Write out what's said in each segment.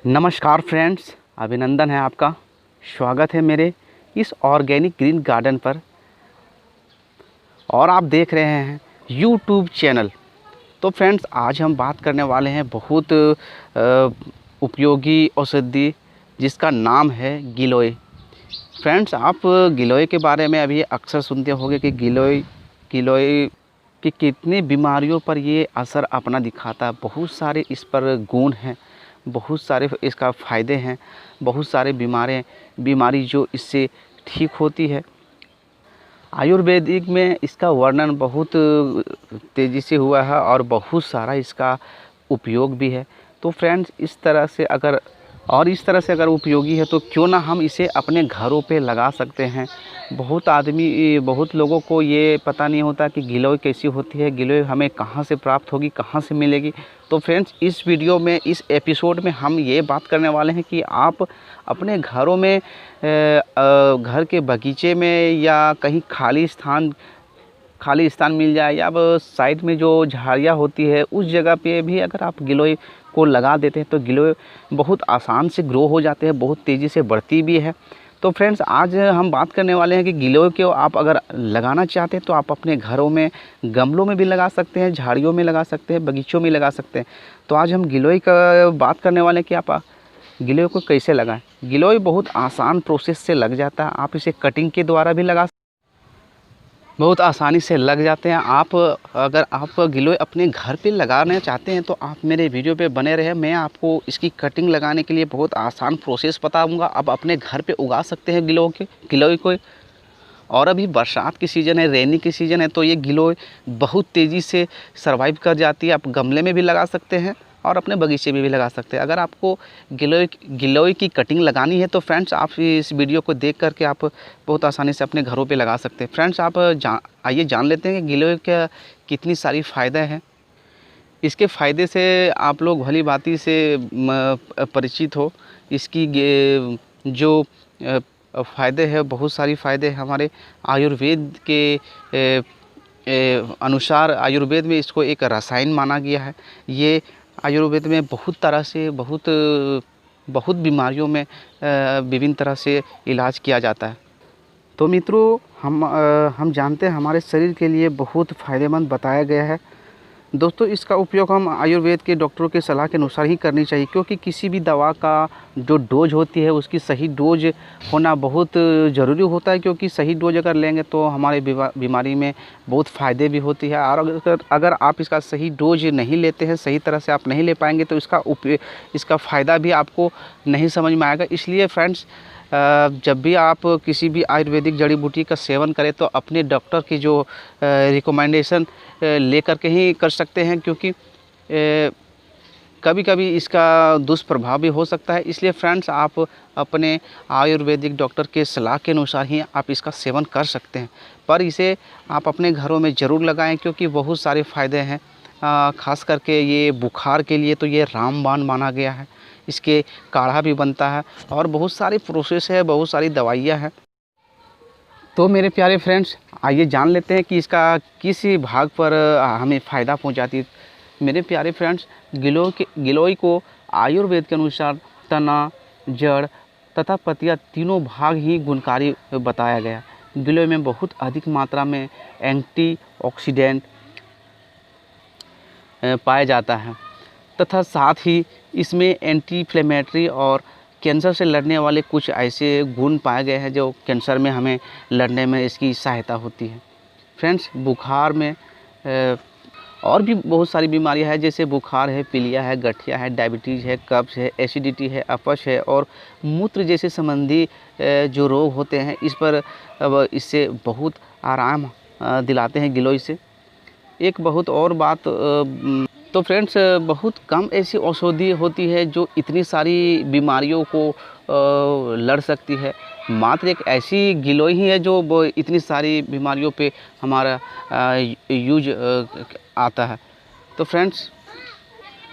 नमस्कार फ्रेंड्स, अभिनंदन है आपका। स्वागत है मेरे इस ऑर्गेनिक ग्रीन गार्डन पर और आप देख रहे हैं यूट्यूब चैनल। तो फ्रेंड्स, आज हम बात करने वाले हैं बहुत उपयोगी औषधि जिसका नाम है गिलोय। फ्रेंड्स, आप गिलोय के बारे में अभी अक्सर सुनते होंगे कि गिलोय की कितनी बीमारियों पर ये असर अपना दिखाता है। बहुत सारे इस पर गुण हैं, बहुत सारे इसका फ़ायदे हैं, बहुत सारे बीमारी जो इससे ठीक होती है। आयुर्वेदिक में इसका वर्णन बहुत तेज़ी से हुआ है और बहुत सारा इसका उपयोग भी है। तो फ्रेंड्स, इस तरह से अगर उपयोगी है तो क्यों ना हम इसे अपने घरों पे लगा सकते हैं। बहुत लोगों को ये पता नहीं होता कि गिलोय कैसी होती है, गिलोय हमें कहाँ से प्राप्त होगी, कहाँ से मिलेगी। तो फ्रेंड्स, इस वीडियो में, इस एपिसोड में हम ये बात करने वाले हैं कि आप अपने घरों में, घर के बगीचे में या कहीं खाली स्थान मिल जाए या अब साइड में जो झाड़ियाँ होती है उस जगह पे भी अगर आप गिलोय को लगा देते हैं तो गिलोय बहुत आसान से ग्रो हो जाते हैं, बहुत तेज़ी से बढ़ती भी है। तो फ्रेंड्स, आज हम बात करने वाले हैं कि गिलोय को आप अगर लगाना चाहते हैं तो आप अपने घरों में गमलों में भी लगा सकते हैं, झाड़ियों में लगा सकते हैं, बगीचों में लगा सकते हैं। तो आज हम गिलोय का बात करने वाले हैं कि आप गिलोय को कैसे लगाएं। गिलोय बहुत आसान प्रोसेस से लग जाता है। आप इसे कटिंग के द्वारा भी बहुत आसानी से लग जाते हैं। अगर आप गिलोय अपने घर पे लगाना चाहते हैं तो आप मेरे वीडियो पे बने रहे। मैं आपको इसकी कटिंग लगाने के लिए बहुत आसान प्रोसेस बताऊंगा। आप अपने घर पे उगा सकते हैं गिलोय को। और अभी बरसात की सीज़न है, रेनी की सीज़न है, तो ये गिलोय बहुत तेज़ी से सर्वाइव कर जाती है। आप गमले में भी लगा सकते हैं और अपने बगीचे में भी लगा सकते हैं। अगर आपको गिलोय की कटिंग लगानी है तो फ्रेंड्स, आप इस वीडियो को देख करके आप बहुत आसानी से अपने घरों पे लगा सकते हैं। फ्रेंड्स, आप आइए जान लेते हैं कि गिलोय का कितनी सारी फ़ायदे हैं। इसके फ़ायदे से आप लोग भली भांति से परिचित हो। इसकी जो फ़ायदे हैं, बहुत सारी फ़ायदे हमारे आयुर्वेद के अनुसार आयुर्वेद में इसको एक रसायन माना गया है। ये आयुर्वेद में बहुत बीमारियों में विभिन्न तरह से इलाज किया जाता है। तो मित्रों, हम जानते हैं हमारे शरीर के लिए बहुत फ़ायदेमंद बताया गया है। दोस्तों, इसका उपयोग हम आयुर्वेद के डॉक्टरों के सलाह के अनुसार ही करनी चाहिए, क्योंकि किसी भी दवा का जो डोज होती है उसकी सही डोज होना बहुत ज़रूरी होता है। क्योंकि सही डोज अगर लेंगे तो हमारे बीमारी में बहुत फ़ायदे भी होती है। और अगर आप इसका सही डोज नहीं लेते हैं, सही तरह से आप नहीं ले पाएंगे तो इसका फ़ायदा भी आपको नहीं समझ में आएगा। इसलिए फ्रेंड्स, जब भी आप किसी भी आयुर्वेदिक जड़ी बूटी का सेवन करें तो अपने डॉक्टर की जो रिकमेंडेशन ले कर के ही कर सकते हैं, क्योंकि कभी कभी इसका दुष्प्रभाव भी हो सकता है। इसलिए फ्रेंड्स, आप अपने आयुर्वेदिक डॉक्टर के सलाह के अनुसार ही आप इसका सेवन कर सकते हैं। पर इसे आप अपने घरों में ज़रूर लगाएं, क्योंकि बहुत सारे फ़ायदे हैं। ख़ास करके ये बुखार के लिए तो ये रामबाण माना गया है। इसके काढ़ा भी बनता है और बहुत सारी प्रोसेस है, बहुत सारी दवाइयाँ हैं। तो मेरे प्यारे फ्रेंड्स, आइए जान लेते हैं कि इसका किस भाग पर हमें फ़ायदा पहुंचाती है। मेरे प्यारे फ्रेंड्स, गिलोय को आयुर्वेद के अनुसार तना, जड़ तथा पत्तियां तीनों भाग ही गुणकारी बताया गया। गिलोय में बहुत अधिक मात्रा में एंटीऑक्सीडेंट पाया जाता है तथा साथ ही इसमें एंटी इन्फ्लेमेटरी और कैंसर से लड़ने वाले कुछ ऐसे गुण पाए गए हैं जो कैंसर में हमें लड़ने में इसकी सहायता होती है। फ्रेंड्स, बुखार में और भी बहुत सारी बीमारियां हैं, जैसे बुखार है, पीलिया है, गठिया है, डायबिटीज़ है, कब्ज़ है, एसिडिटी है, अपच है और मूत्र जैसे संबंधी जो रोग होते हैं, इस पर अब इससे बहुत आराम दिलाते हैं गिलोय से। एक बहुत और बात, तो फ्रेंड्स, बहुत कम ऐसी औषधि होती है जो इतनी सारी बीमारियों को लड़ सकती है। मात्र एक ऐसी गिलोय ही है जो इतनी सारी बीमारियों पे हमारा यूज आता है। तो फ्रेंड्स,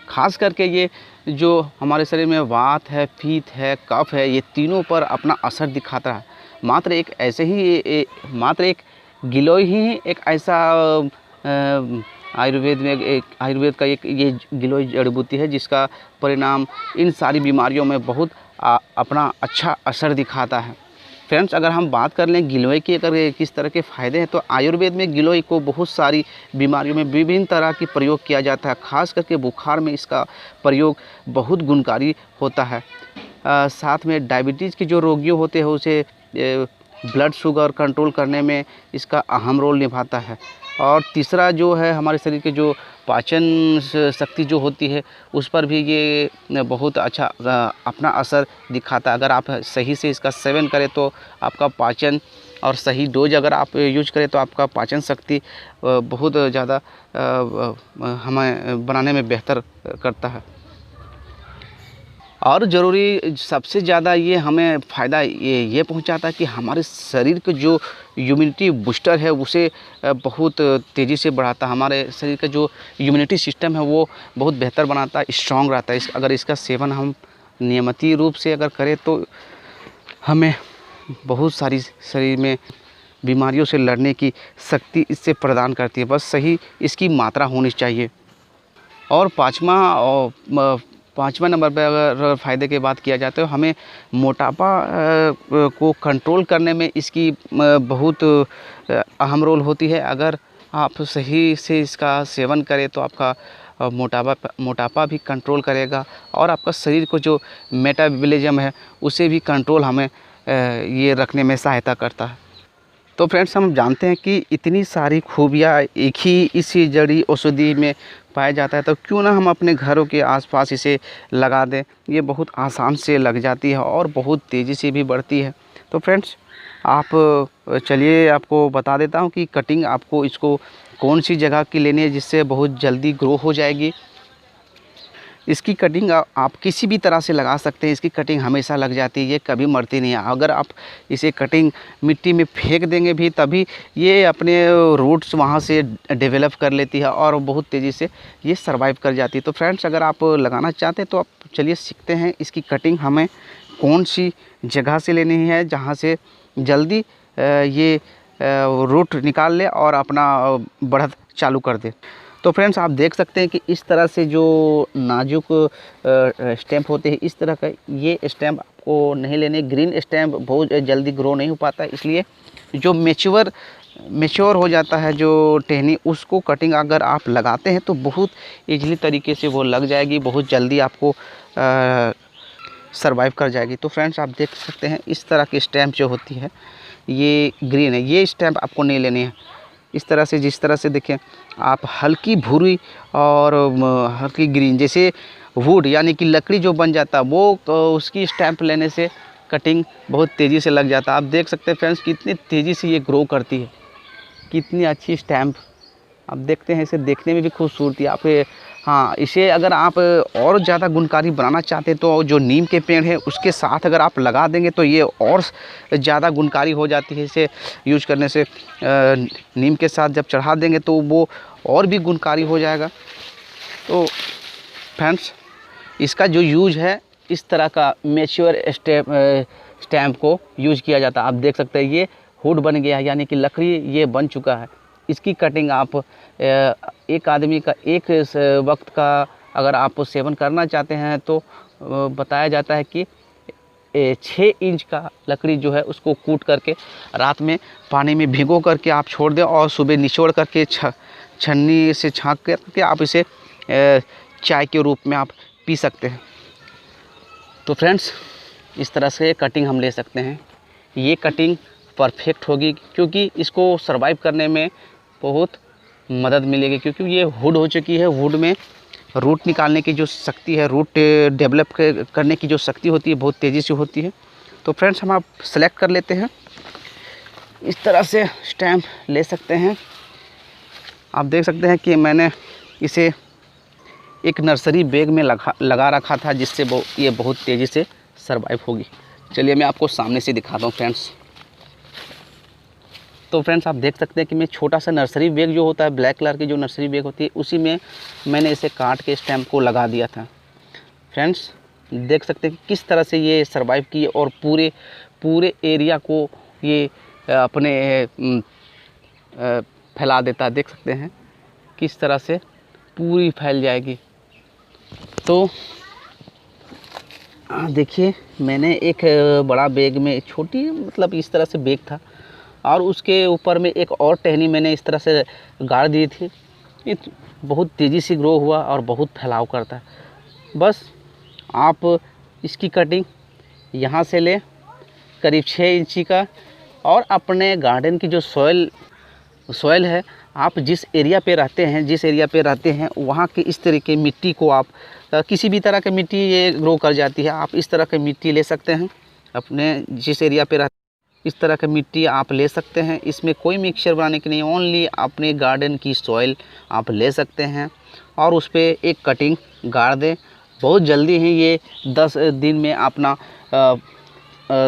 खास करके ये जो हमारे शरीर में वात है, पित्त है, कफ है, ये तीनों पर अपना असर दिखाता है। मात्र एक गिलोय ही एक ऐसा आयुर्वेद में आयुर्वेद का एक ये गिलोय जड़ी बूटी है जिसका परिणाम इन सारी बीमारियों में बहुत अपना अच्छा असर दिखाता है। फ्रेंड्स, अगर हम बात कर लें गिलोय के अगर किस तरह के फ़ायदे हैं, तो आयुर्वेद में गिलोय को बहुत सारी बीमारियों में विभिन्न तरह की प्रयोग किया जाता है। ख़ास करके बुखार में इसका प्रयोग बहुत गुणकारी होता है। साथ में डायबिटीज़ के जो रोगी होते हैं उसे ब्लड शुगर कंट्रोल करने में इसका अहम रोल निभाता है। और तीसरा जो है, हमारे शरीर के जो पाचन शक्ति जो होती है उस पर भी ये बहुत अच्छा अपना असर दिखाता है। अगर आप सही से इसका सेवन करें तो आपका पाचन, और सही डोज अगर आप यूज करें तो आपका पाचन शक्ति बहुत ज़्यादा हमें बनाने में बेहतर करता है। और ज़रूरी सबसे ज़्यादा ये हमें फ़ायदा ये पहुंचाता है कि हमारे शरीर के जो इम्यूनिटी बूस्टर है उसे बहुत तेज़ी से बढ़ाता है। हमारे शरीर का जो इम्यूनिटी सिस्टम है वो बहुत बेहतर बनाता है, स्ट्रॉन्ग रहता है। अगर इसका सेवन हम नियमित रूप से अगर करें तो हमें बहुत सारी शरीर में बीमारियों से लड़ने की शक्ति इससे प्रदान करती है। बस सही इसकी मात्रा होनी चाहिए। और पाँचवा नंबर पर अगर फ़ायदे की बात किया जाए तो हमें मोटापा को कंट्रोल करने में इसकी बहुत अहम रोल होती है। अगर आप सही से इसका सेवन करें तो आपका मोटापा भी कंट्रोल करेगा, और आपका शरीर को जो मेटाबॉलिज्म है उसे भी कंट्रोल हमें ये रखने में सहायता करता है। तो फ्रेंड्स, हम जानते हैं कि इतनी सारी खूबियाँ एक ही इसी जड़ी औषधि में पाया जाता है, तो क्यों ना हम अपने घरों के आसपास इसे लगा दें। ये बहुत आसान से लग जाती है और बहुत तेज़ी से भी बढ़ती है। तो फ्रेंड्स, आप चलिए आपको बता देता हूँ कि कटिंग आपको इसको कौन सी जगह की लेनी है जिससे बहुत जल्दी ग्रो हो जाएगी। इसकी कटिंग आप किसी भी तरह से लगा सकते हैं। इसकी कटिंग हमेशा लग जाती है, ये कभी मरती नहीं है। अगर आप इसे कटिंग मिट्टी में फेंक देंगे भी तभी ये अपने रूट्स वहाँ से डेवलप कर लेती है और बहुत तेज़ी से ये सर्वाइव कर जाती है। तो फ्रेंड्स, अगर आप लगाना चाहते हैं तो आप चलिए सीखते हैं इसकी कटिंग हमें कौन सी जगह से लेनी है जहाँ से जल्दी ये रूट निकाल ले और अपना बढ़त चालू कर दे। तो फ्रेंड्स, आप देख सकते हैं कि इस तरह से जो नाजुक स्टेम होते हैं, इस तरह का ये स्टेम आपको नहीं लेने। ग्रीन स्टेम बहुत जल्दी ग्रो नहीं हो पाता, इसलिए जो मेच्योर हो जाता है जो टहनी, उसको कटिंग अगर आप लगाते हैं तो बहुत ईजिली तरीके से वो लग जाएगी, बहुत जल्दी आपको सर्वाइव कर जाएगी। तो फ्रेंड्स, आप देख सकते हैं इस तरह की स्टेम जो होती है ये ग्रीन है, ये स्टेम आपको नहीं लेनी है। इस तरह से, जिस तरह से देखें आप, हल्की भूरी और हल्की ग्रीन, जैसे वुड यानी कि लकड़ी जो बन जाता है वो, उसकी स्टैम्प लेने से कटिंग बहुत तेज़ी से लग जाता है। आप देख सकते हैं फ्रेंड्स कितनी तेज़ी से ये ग्रो करती है, कितनी अच्छी स्टैम्प। आप देखते हैं इसे देखने में भी खूबसूरती आप। हाँ, इसे अगर आप और ज़्यादा गुणकारी बनाना चाहते हैं तो जो नीम के पेड़ हैं उसके साथ अगर आप लगा देंगे तो ये और ज़्यादा गुणकारी हो जाती है। इसे यूज करने से नीम के साथ जब चढ़ा देंगे तो वो और भी गुणकारी हो जाएगा। तो फ्रेंड्स, इसका जो यूज है, इस तरह का मैच्योर स्टैम्प को यूज किया जाता है। आप देख सकते हैं ये हुड बन गया है, यानी कि लकड़ी ये बन चुका है। इसकी कटिंग आप एक आदमी का एक वक्त का अगर आप सेवन करना चाहते हैं तो बताया जाता है कि 6 इंच का लकड़ी जो है उसको कूट करके रात में पानी में भिगो करके आप छोड़ दें और सुबह निचोड़ करके छन्नी से छाँक करके आप इसे चाय के रूप में आप पी सकते हैं। तो फ्रेंड्स, इस तरह से कटिंग हम ले सकते हैं। ये कटिंग परफेक्ट होगी क्योंकि इसको सर्वाइव करने में बहुत मदद मिलेगी, क्योंकि ये वुड हो चुकी है। वुड में रूट निकालने की जो शक्ति है, रूट डेवलप करने की जो शक्ति होती है बहुत तेज़ी से होती है। तो फ्रेंड्स, हम आप सेलेक्ट कर लेते हैं, इस तरह से स्टैम्प ले सकते हैं। आप देख सकते हैं कि मैंने इसे एक नर्सरी बैग में लगा रखा था जिससे ये बहुत तेज़ी से सर्वाइव होगी। चलिए मैं आपको सामने से दिखाता हूँ फ्रेंड्स। तो फ्रेंड्स, आप देख सकते हैं कि मैं छोटा सा नर्सरी बैग जो होता है, ब्लैक कलर की जो नर्सरी बैग होती है, उसी में मैंने इसे काट के स्टैम्प को लगा दिया था। फ्रेंड्स, देख सकते हैं कि किस तरह से ये सर्वाइव किए और पूरे एरिया को ये अपने फैला देता है। देख सकते हैं किस तरह से पूरी फैल जाएगी। तो देखिए मैंने एक बड़ा बैग में छोटी मतलब इस तरह से बैग था और उसके ऊपर में एक और टहनी मैंने इस तरह से गाड़ दी थी। ये बहुत तेज़ी से ग्रो हुआ और बहुत फैलाव करता है। बस आप इसकी कटिंग यहाँ से ले करीब 6 इंची का, और अपने गार्डन की जो सॉइल है, आप जिस एरिया पे रहते हैं वहाँ की इस तरह की मिट्टी को आप किसी भी तरह की मिट्टी ये ग्रो कर जाती है। आप इस तरह की मिट्टी ले सकते हैं, अपने जिस एरिया पे रहते इस तरह की मिट्टी आप ले सकते हैं। इसमें कोई मिक्सचर बनाने की नहीं, ओनली अपने गार्डन की सॉइल आप ले सकते हैं और उस पर एक कटिंग गाड़ दें। बहुत जल्दी ही ये 10 दिन में अपना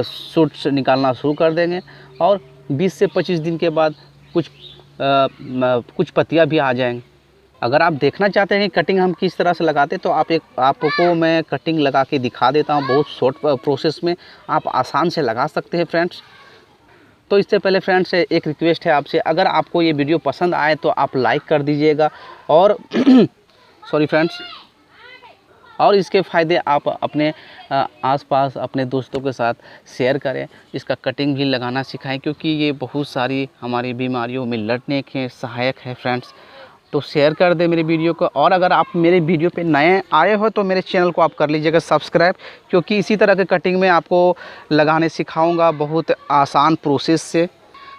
शूट्स निकालना शुरू कर देंगे और 20 से 25 दिन के बाद कुछ पत्तियां भी आ जाएंगी। अगर आप देखना चाहते हैं कि कटिंग हम किस तरह से लगाते हैं तो आपको मैं कटिंग लगा के दिखा देता हूं। बहुत शॉर्ट प्रोसेस में आप आसान से लगा सकते हैं फ्रेंड्स। तो इससे पहले फ्रेंड्स एक रिक्वेस्ट है आपसे, अगर आपको ये वीडियो पसंद आए तो आप लाइक कर दीजिएगा और सॉरी फ्रेंड्स, और इसके फ़ायदे आप अपने आसपास अपने दोस्तों के साथ शेयर करें। इसका कटिंग भी लगाना सिखाएं क्योंकि ये बहुत सारी हमारी बीमारियों में लड़ने के सहायक है फ्रेंड्स। तो शेयर कर दें मेरे वीडियो को, और अगर आप मेरे वीडियो पे नए आए हो तो मेरे चैनल को आप कर लीजिएगा सब्सक्राइब, क्योंकि इसी तरह के कटिंग में आपको लगाने सिखाऊंगा बहुत आसान प्रोसेस से।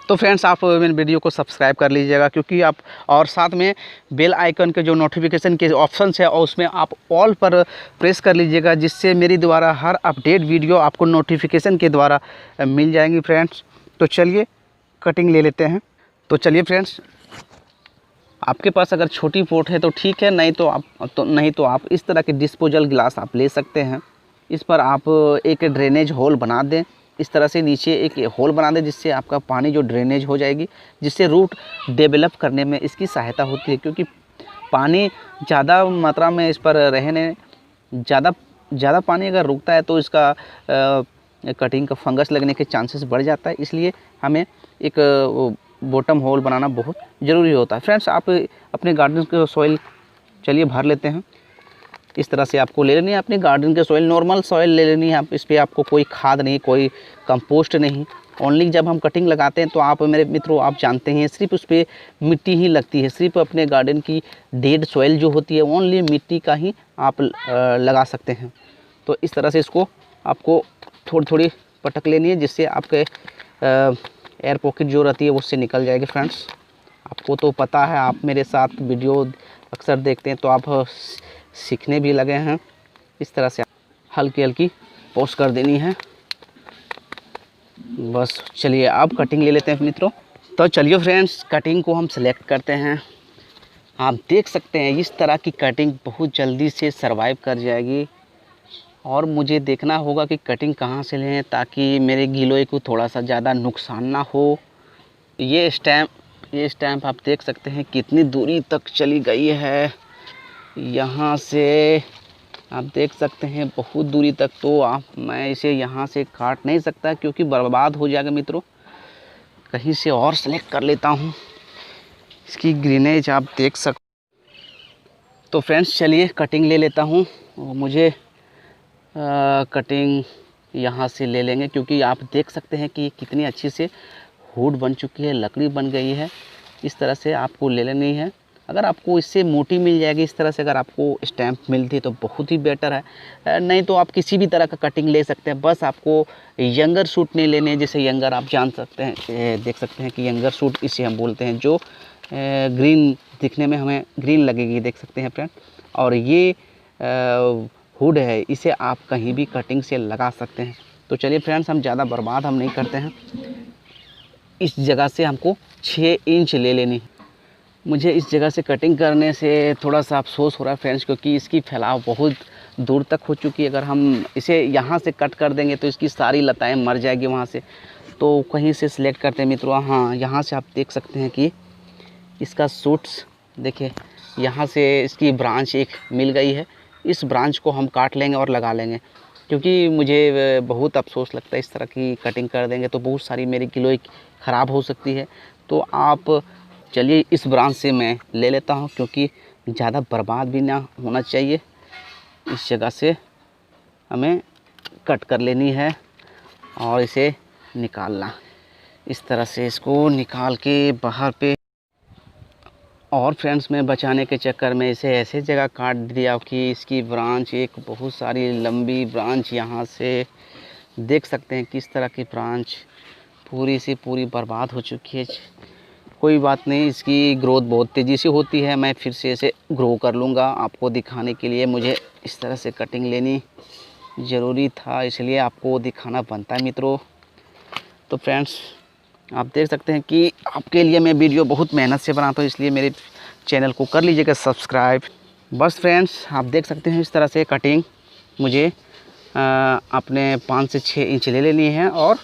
तो फ्रेंड्स आप मेरे वीडियो को सब्सक्राइब कर लीजिएगा क्योंकि आप, और साथ में बेल आइकन के जो नोटिफिकेशन के ऑप्शंस है और उसमें आप ऑल पर प्रेस कर लीजिएगा, जिससे मेरी द्वारा हर अपडेट वीडियो आपको नोटिफिकेशन के द्वारा मिल जाएंगी फ्रेंड्स। तो चलिए कटिंग ले लेते हैं। तो चलिए फ्रेंड्स, आपके पास अगर छोटी पॉट है तो ठीक है, नहीं तो आप इस तरह के डिस्पोजल गिलास आप ले सकते हैं। इस पर आप एक ड्रेनेज होल बना दें, इस तरह से नीचे एक होल बना दें जिससे आपका पानी जो ड्रेनेज हो जाएगी, जिससे रूट डेवलप करने में इसकी सहायता होती है। क्योंकि पानी ज़्यादा मात्रा में इस पर रहने, ज़्यादा पानी अगर रुकता है तो इसका कटिंग का फंगस लगने के चांसेस बढ़ जाता है। इसलिए हमें एक बॉटम होल बनाना बहुत ज़रूरी होता है। फ्रेंड्स आप अपने गार्डन के सॉइल चलिए भर लेते हैं। इस तरह से आपको ले लेनी है अपने गार्डन के सॉइल, नॉर्मल सॉइल ले लेनी है। आप इस पर आपको कोई खाद नहीं, कोई कंपोस्ट नहीं, ओनली जब हम कटिंग लगाते हैं तो आप मेरे मित्रों आप जानते हैं सिर्फ उस पर मिट्टी ही लगती है। सिर्फ अपने गार्डन की डेड सॉइल जो होती है ओनली मिट्टी का ही आप लगा सकते हैं। तो इस तरह से इसको आपको थोड़ी थोड़ी पटक लेनी है जिससे आपके एयर पॉकेट जो रहती है उससे निकल जाएगी। फ्रेंड्स आपको तो पता है, आप मेरे साथ वीडियो अक्सर देखते हैं तो आप सीखने भी लगे हैं। इस तरह से हल्की हल्की पोस्ट कर देनी है बस। चलिए अब कटिंग ले लेते हैं मित्रों। तो चलिए फ्रेंड्स कटिंग को हम सेलेक्ट करते हैं। आप देख सकते हैं इस तरह की कटिंग बहुत जल्दी से सरवाइव कर जाएगी, और मुझे देखना होगा कि कटिंग कहाँ से लें ताकि मेरे गिलोय को थोड़ा सा ज़्यादा नुकसान ना हो। ये स्टैम्प आप देख सकते हैं कितनी दूरी तक चली गई है। यहाँ से आप देख सकते हैं बहुत दूरी तक। तो मैं इसे यहाँ से काट नहीं सकता क्योंकि बर्बाद हो जाएगा मित्रों। कहीं से और सेलेक्ट कर लेता हूँ। इसकी ग्रीनेज आप देख सकते। तो फ्रेंड्स चलिए कटिंग ले लेता हूँ। मुझे कटिंग यहाँ से ले लेंगे क्योंकि आप देख सकते हैं कि कितनी अच्छी से हुड बन चुकी है, लकड़ी बन गई है। इस तरह से आपको ले लेनी है। अगर आपको इससे मोटी मिल जाएगी, इस तरह से अगर आपको स्टैम्प मिलती है तो बहुत ही बेटर है। नहीं तो आप किसी भी तरह का कटिंग ले सकते हैं। बस आपको यंगर सूट नहीं लेने हैं। जैसे यंगर आप जान सकते हैं, देख सकते हैं कि यंगर सूट इसे हम बोलते हैं, जो ग्रीन दिखने में हमें ग्रीन लगेगी, देख सकते हैं फ्रेंड। और ये हुड है, इसे आप कहीं भी कटिंग से लगा सकते हैं। तो चलिए फ्रेंड्स हम ज़्यादा बर्बाद हम नहीं करते हैं। इस जगह से हमको 6 इंच ले लेनी है। मुझे इस जगह से कटिंग करने से थोड़ा सा अफसोस हो रहा है फ्रेंड्स, क्योंकि इसकी फैलाव बहुत दूर तक हो चुकी है। अगर हम इसे यहाँ से कट कर देंगे तो इसकी सारी लताएँ मर जाएगी वहाँ से। तो कहीं से सिलेक्ट करते हैं मित्रों। हाँ, यहाँ से आप देख सकते हैं कि इसका सूट्स देखिए, यहाँ से इसकी ब्रांच एक मिल गई है। इस ब्रांच को हम काट लेंगे और लगा लेंगे, क्योंकि मुझे बहुत अफसोस लगता है इस तरह की कटिंग कर देंगे तो बहुत सारी मेरी गिलोय ख़राब हो सकती है। तो आप चलिए इस ब्रांच से मैं ले लेता हूँ, क्योंकि ज़्यादा बर्बाद भी ना होना चाहिए। इस जगह से हमें कट कर लेनी है और इसे निकालना, इस तरह से इसको निकाल के बाहर पे। और फ्रेंड्स मैं बचाने के चक्कर में इसे ऐसे जगह काट दिया कि इसकी ब्रांच एक बहुत सारी लंबी ब्रांच, यहाँ से देख सकते हैं किस तरह की ब्रांच पूरी से पूरी बर्बाद हो चुकी है। कोई बात नहीं, इसकी ग्रोथ बहुत तेज़ी से होती है। मैं फिर से इसे ग्रो कर लूँगा। आपको दिखाने के लिए मुझे इस तरह से कटिंग लेनी ज़रूरी था, इसलिए आपको दिखाना बनता है मित्रों। तो फ्रेंड्स आप देख सकते हैं कि आपके लिए मैं वीडियो बहुत मेहनत से बनाता हूँ, इसलिए मेरे चैनल को कर लीजिएगा सब्सक्राइब। बस फ्रेंड्स आप देख सकते हैं इस तरह से कटिंग मुझे अपने 5 से 6 इंच ले लेनी है। और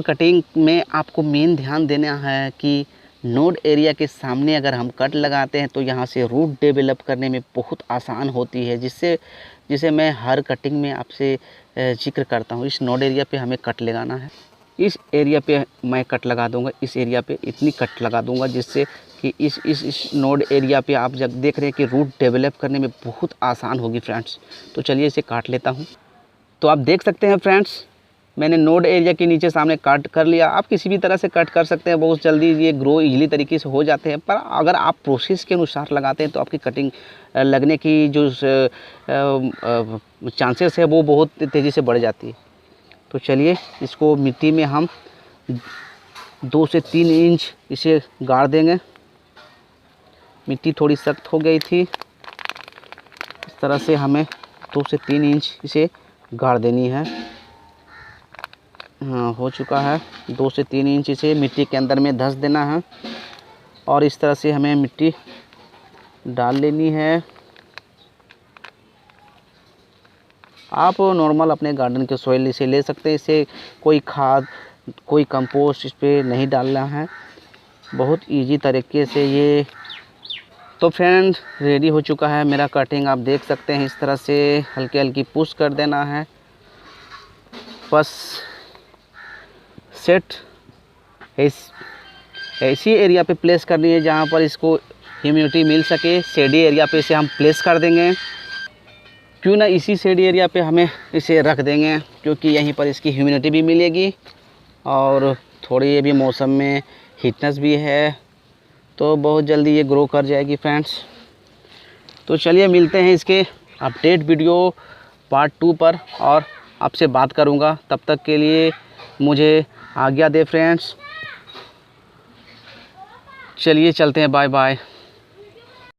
कटिंग में आपको मेन ध्यान देना है कि नोड एरिया के सामने अगर हम कट लगाते हैं तो यहाँ से रूट डेवलप करने में बहुत आसान होती है, जिसे मैं हर कटिंग में आपसे जिक्र करता हूँ। इस नोड एरिया पे हमें कट लगाना है, इस एरिया पे मैं कट लगा दूंगा, इस एरिया पे इतनी कट लगा दूंगा जिससे कि इस नोड एरिया पे आप जब देख रहे हैं कि रूट डेवलप करने में बहुत आसान होगी फ्रेंड्स। तो चलिए इसे काट लेता हूँ। तो आप देख सकते हैं फ्रेंड्स मैंने नोड एरिया के नीचे सामने कट कर लिया। आप किसी भी तरह से कट कर सकते हैं, बहुत जल्दी ये ग्रो इजीली तरीके से हो जाते हैं। पर अगर आप प्रोसेस के अनुसार लगाते हैं तो आपकी कटिंग लगने की जो चांसेस है वो बहुत तेज़ी से बढ़ जाती है। तो चलिए इसको मिट्टी में हम 2 से 3 इंच इसे गाड़ देंगे। मिट्टी थोड़ी सख्त हो गई थी, इस तरह से हमें 2 से 3 इंच इसे गाड़ देनी है। हाँ हो चुका है, 2 से 3 इंच इसे मिट्टी के अंदर में धंस देना है और इस तरह से हमें मिट्टी डाल लेनी है। आप नॉर्मल अपने गार्डन के सॉइल इसे ले सकते हैं, इसे कोई खाद कोई कंपोस्ट इस पर नहीं डालना है, बहुत इजी तरीके से ये। तो फ्रेंड रेडी हो चुका है मेरा कटिंग, आप देख सकते हैं इस तरह से हल्की हल्की पुश कर देना है। बस सेट ऐसी एरिया पे प्लेस करनी है जहाँ पर इसको ह्यूमिडिटी मिल सके। शेडी एरिया पे इसे हम प्लेस कर देंगे, क्यों ना इसी शेडी एरिया पे हमें इसे रख देंगे, क्योंकि यहीं पर इसकी ह्यूमिडिटी भी मिलेगी और थोड़ी ये भी मौसम में हीटनेस भी है, तो बहुत जल्दी ये ग्रो कर जाएगी फ्रेंड्स। तो चलिए मिलते हैं इसके अपडेट वीडियो पार्ट 2 पर और आपसे बात करूँगा। तब तक के लिए मुझे आज्ञा दे फ्रेंड्स, चलिए चलते हैं, बाय बाय।